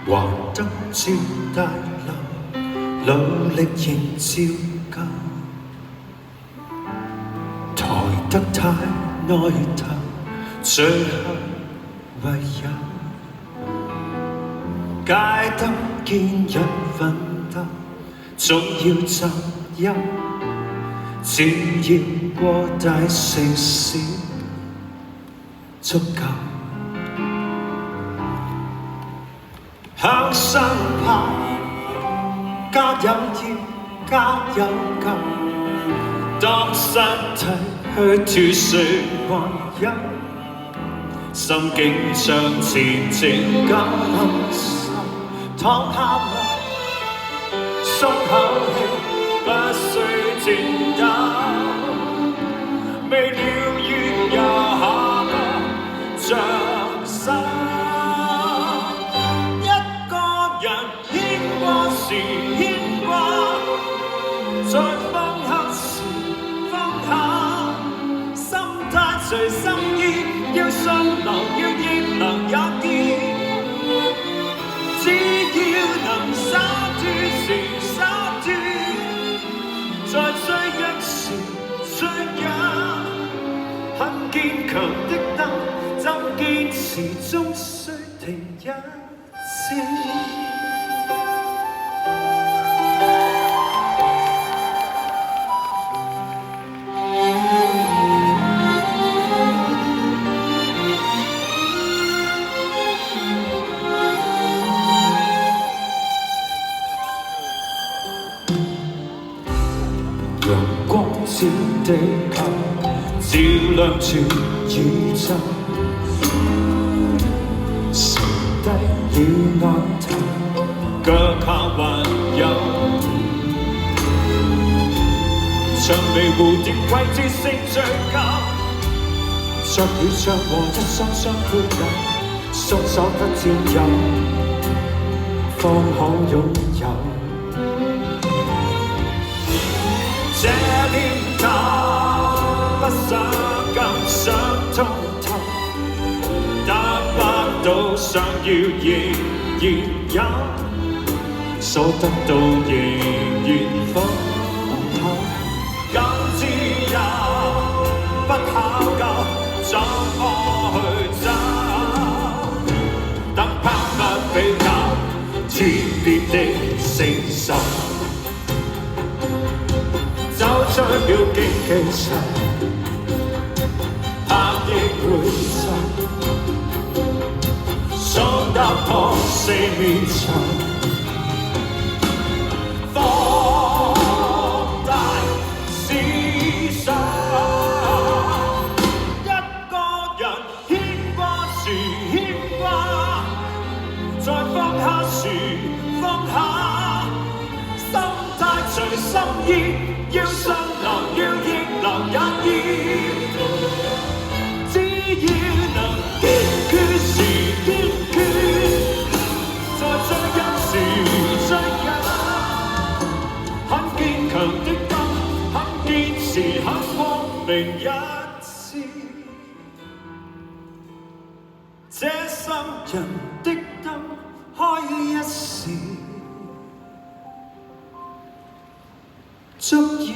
還得照大流，努力仍照舊。抬得太內頭，最後唯有解得見人奮鬥，總要擇優，只要過大城市足夠。向上爬，加油要加油夠。當身體虛脫誰還有？心境向前程感受，躺下來，鬆口氣，不需戰鬥。未了願有下個掌聲。牽掛，在放下時放下，心態隨心意，要順流要逆流也見。只要能灑脱時灑脱，在追一時追一，很堅強的燈，怎堅持終須停一次。陽光照地球，照亮全宇宙。剩低了額頭，腳下還有。像被蝴蝶季節性追究，着了唱和一雙雙配偶，雙手不佔有，方可擁有。這念頭不想更想通透，得不到想要仍然有，所得到仍然放後，更自由不考究，怎麼去走？等拋不比較，天邊的星宿。走出了競技場，拍翼回旋，想突破四面牆，放大思想。一個人牽掛時牽掛，在放下時放下，心態隨心意。要順流要逆流也要，只要能堅決時堅決，在追一時追一，很堅強的燈，很堅持很光明一致，這心人的燈開一時。足以。